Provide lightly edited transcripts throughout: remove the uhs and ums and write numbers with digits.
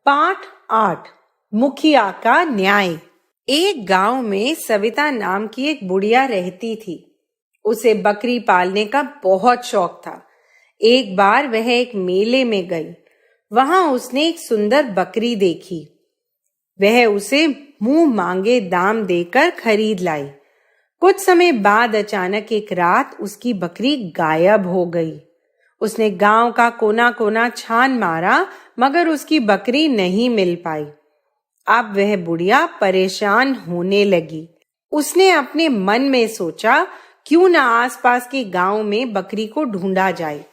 पाठ 8 मुखिया का न्याय। एक गांव में सविता नाम की एक बुढ़िया रहती थी। उसे बकरी पालने का बहुत शौक था। एक बार वह एक मेले में गई। वहां उसने एक सुंदर बकरी देखी। वह उसे मुंह मांगे दाम देकर खरीद लाई। कुछ समय बाद अचानक एक रात उसकी बकरी गायब हो गई। उसने गांव का कोना कोना छान मारा, मगर उसकी बकरी नहीं मिल पाई। अब वह बुढ़िया परेशान होने लगी। उसने अपने मन में सोचा, क्यों न आसपास के गांव में बकरी को ढूंढा जाए।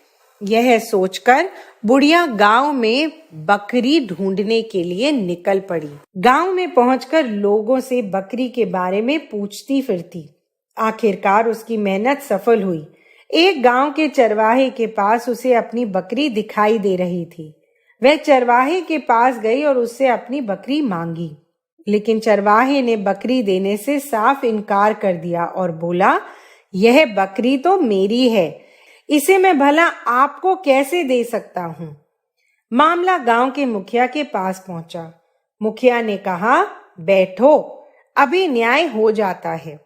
यह सोचकर बुढ़िया गांव में बकरी ढूंढने के लिए निकल पड़ी। गांव में पहुंचकर लोगों से बकरी के बारे में पूछती फिरती। आखिरकार उसकी मेहनत सफल हुई। एक गांव के चरवाहे के पास उसे अपनी बकरी दिखाई दे रही थी। वह चरवाहे के पास गई और उससे अपनी बकरी मांगी, लेकिन चरवाहे ने बकरी देने से साफ इनकार कर दिया और बोला, यह बकरी तो मेरी है, इसे मैं भला आपको कैसे दे सकता हूँ। मामला गांव के मुखिया के पास पहुंचा। मुखिया ने कहा, बैठो, अभी न्याय हो जाता है।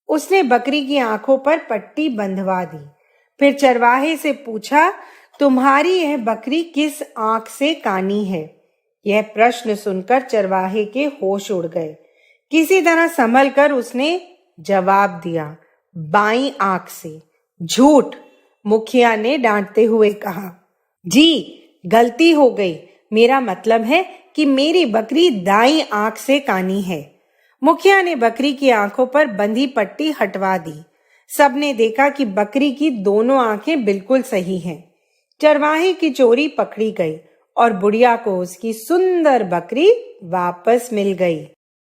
उसने बकरी की आंखों पर पट्टी बंधवा दी। फिर चरवाहे से पूछा, तुम्हारी यह बकरी किस आंख से कानी है? यह प्रश्न सुनकर चरवाहे के होश उड़ गए। किसी तरह संभल कर उसने जवाब दिया, बाईं आंख से। झूठ, मुखिया ने डांटते हुए कहा। जी, गलती हो गई, मेरा मतलब है कि मेरी बकरी दाईं आंख से कानी है। मुखिया ने बकरी की आंखों पर बंधी पट्टी हटवा दी। सबने देखा कि बकरी की दोनों आंखें बिल्कुल सही हैं। चरवाहे की चोरी पकड़ी गई और बुढ़िया को उसकी सुंदर बकरी वापस मिल गई।